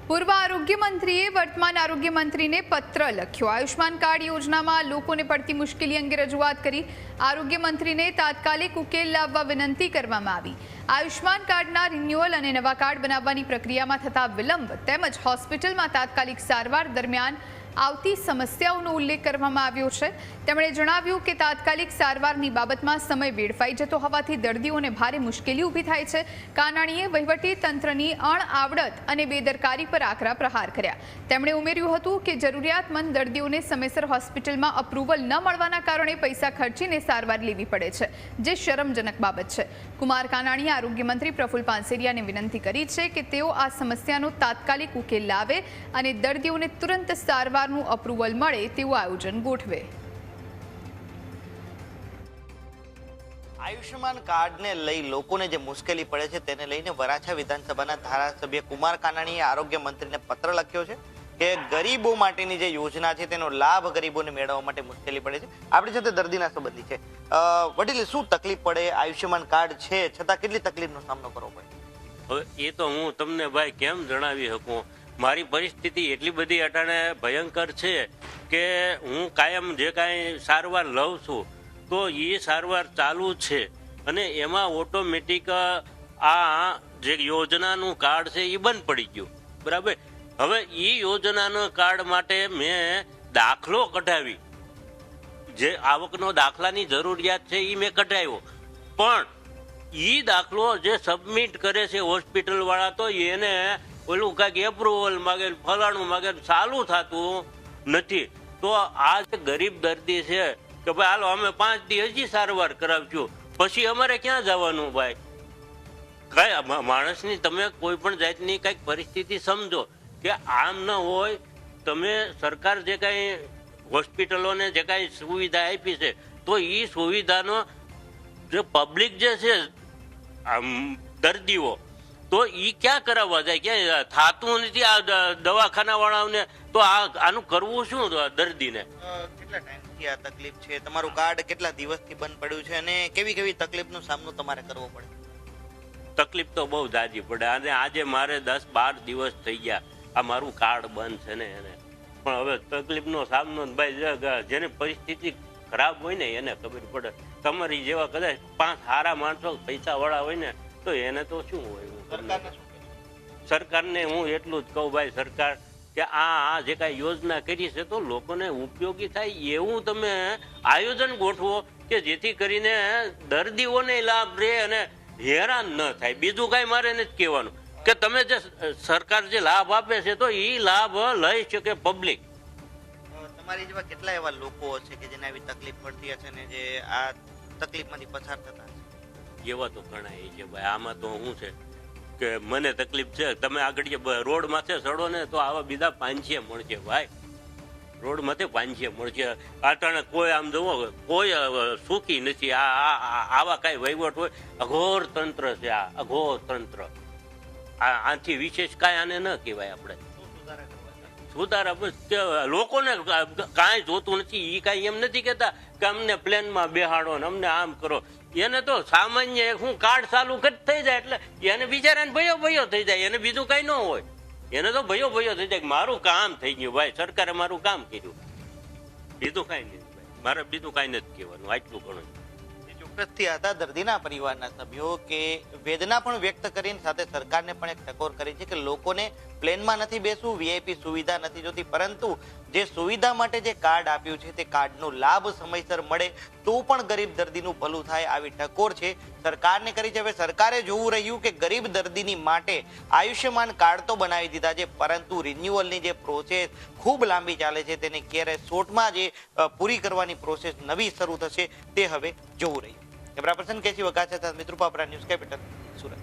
પૂર્વ આરોગ્ય મંત્રીએ વર્તમાન આરોગ્ય મંત્રીને પત્ર લખ્યો। આયુષ્માન કાર્ડ યોજનામાં લોકોને પડતી મુશ્કેલી અંગે રજૂઆત કરી આરોગ્ય મંત્રીને તાત્કાલિક ઉકેલ લાવવા વિનંતી કરવામાં આવી। આયુષ્માન કાર્ડના રિન્યુઅલ અને નવા કાર્ડ બનાવવાની પ્રક્રિયામાં થતા વિલંબ તેમજ હોસ્પિટલમાં તાત્કાલિક સારવાર દરમિયાન આવતી સમસ્યાઓનો ઉલ્લેખ કરવામાં આવ્યો છે। તેમણે જણાવ્યું કે તાત્કાલિક સારવારની બાબતમાં સમય વેડફાઈ જતો હોવાથી દર્દીઓને ભારે મુશ્કેલી ઊભી થાય છે। કાનાણીએ વહીવટી તંત્રની અણઆવડત અને બેદરકારી પર આકરા પ્રહાર કર્યા। તેમણે ઉમેર્યું હતું કે જરૂરિયાતમંદ દર્દીઓને સમયસર હોસ્પિટલમાં અપ્રુવલ ન મળવાના કારણે પૈસા ખર્ચીને સારવાર લેવી પડે છે, જે શરમજનક બાબત છે। કુમાર કાનાણીએ આરોગ્ય મંત્રી પ્રફુલ પાનસેરિયાને વિનંતી કરી છે કે તેઓ આ સમસ્યાનો તાત્કાલિક ઉકેલ લાવે અને દર્દીઓને તુરંત સારવારનું અપ્રુવલ મળે તેવું આયોજન ગોઠવે। આયુષ્યમાન કાર્ડને લઈ લોકોને જે મુશ્કેલી પડે છે તેને લઈને વરાછા વિધાનસભાના ધારાસભ્ય કુમાર કાનાણીએ આરોગ્ય મંત્રીને પત્ર લખ્યો છે કે ગરીબો માટેની જે યોજના છે તેનો લાભ ગરીબોને મેળવવા માટે મુશ્કેલી પડે છે। આપણી સાથે દર્દીના સંબંધી છે। વડીલ, શું તકલીફ પડે? આયુષ્યમાન કાર્ડ છે છતાં કેટલી તકલીફનો સામનો કરવો પડે? હવે એ તો હું તમને ભાઈ કેમ જણાવી શકું। મારી પરિસ્થિતિ એટલી બધી અટાણે ભયંકર છે કે હું કાયમ જે કાંઈ સારવાર લઉં છું તો એ સારવાર ચાલુ છે અને એમાં ઓટોમેટિક આ જે યોજનાનું કાર્ડ છે એ બંધ પડી ગયું, બરાબર। હવે એ યોજનાના કાર્ડ માટે મેં દાખલો કઢાવી, જે આવકનો દાખલાની જરૂરિયાત છે એ મેં કઢાવ્યો, પણ એ દાખલો જે સબમિટ કરે છે હોસ્પિટલ વાળા તો એને ઓલું કાંઈક એપ્રુવલ માગે, ફલાણું માગે, ચાલુ થતું નથી। તો આ જે ગરીબ દર્દી છે કે ભાઈ હાલો અમે 5 દી હજી સારવાર કરાવશું, પછી અમારે ક્યાં જવાનું ભાઈ? કઈ માણસની તમે કોઈ પણ જાતની કંઈક પરિસ્થિતિ સમજો કે આમ ન હોય। તમે સરકાર જે કાંઈ હોસ્પિટલોને જે કાંઈ સુવિધા આપી છે તો એ સુવિધાનો જે પબ્લિક જે છે દર્દીઓ તો એ ક્યાં કરાવવા જાય? ક્યાં થતું નથી આ દવાખાના વાળાઓને, તો આનું કરવું શું દર્દીને? કેટલા ટાઈમથી આ તકલીફ છે? તમારું કાર્ડ કેટલા દિવસથી બંધ પડ્યું છે અને કેવી કેવી તકલીફનો સામનો તમારે કરવો પડે? તકલીફ તો બહુ જાજી પડે અને આજે મારે 10-12 દિવસ થઈ ગયા આ મારું કાર્ડ બંધ છે ને એને, પણ હવે તકલીફનો સામનો ભાઈ જેની પરિસ્થિતિ ખરાબ હોય ને એને ખબર પડે। તમારી જેવા કદાચ 5 સારા માણસો પૈસા વાળા હોય ને તો એને તો શું હોય? સરકારને હું એટલું જ કહું ભાઈ, સરકાર કે આ જે કાંઈ યોજના કરી છે તો લોકોને ઉપયોગી થાય એવું તમે આયોજન ગોઠવો કે જેથી કરીને દર્દીઓને લાભ રહે અને હેરાન ન થાય। બીજું કાંઈ મારે નથી કહેવાનું કે તમે જે સરકાર જે લાભ આપે છે તો એ લાભ લઈ શકે પબ્લિક। તમારી જેવા કેટલા એવા લોકો હશે કે જેને આવી તકલીફ પડતી હશે ને જે આ તકલીફમાંથી પસાર થતા હશે? એવા તો ઘણા છે ભાઈ। આમાં તો શું છે કે મને તકલીફ છે, તમે આગળ રોડ માથે ચડો ને તો આવા બીજા 500 મળશે ભાઈ, રોડ માથે 500 મળશે। આટાણે કોઈ આમ જુઓ કોઈ સુખી નથી। આવા કઈ વહીવટ હોય? અઘોર તંત્ર છે આ, અઘોર તંત્ર। આથી વિશેષ કાંઈ આને ન કહેવાય આપણે। સુધારા બસ લોકોને કાંઈ જોતું નથી। એ કાંઈ એમ નથી કહેતા કે અમને પ્લેનમાં બેહાડો ને અમને આમ કરો। એને તો સામાન્ય હું કાર્ડ ચાલુ કરી થઈ જાય એટલે એને બિચારાને ભયો થઈ જાય, એને બીજું કઈ ન હોય, એને તો ભયો થઈ જાય મારું કામ થઈ ગયું ભાઈ, સરકારે મારું કામ કર્યું, બીજું કઈ નથી ભાઈ, મારે બીજું કઈ નથી કહેવાનું, આટલું ઘણું। ચોક્કસથી હતા દર્દીના પરિવારના સભ્યો કે વેદના પણ વ્યક્ત કરીને સાથે સરકારને પણ એક ટકોર કરી છે કે લોકોને પ્લેનમાં નથી બેસવું, વીઆઈપી સુવિધા નથી જોતી, પરંતુ જે સુવિધા માટે જે કાર્ડ આપ્યું છે તે કાર્ડનો લાભ સમયસર મળે તો પણ ગરીબ દર્દીનું ભલું થાય, આવી ટકોર છે સરકારને કરી છે। હવે સરકારે જોવું રહ્યું કે ગરીબ દર્દીની માટે આયુષ્યમાન કાર્ડ તો બનાવી દીધા છે, પરંતુ રિન્યુઅલની જે પ્રોસેસ ખૂબ લાંબી ચાલે છે તેને ક્યારે શોર્ટમાં જે પૂરી કરવાની પ્રોસેસ નવી શરૂ થશે તે હવે જોવું રહ્યું। કેમેરા પર્સન કેસી વઘાસિયા સાથે મિત્રુપા ન્યૂઝ કેપિટલ, સુરત।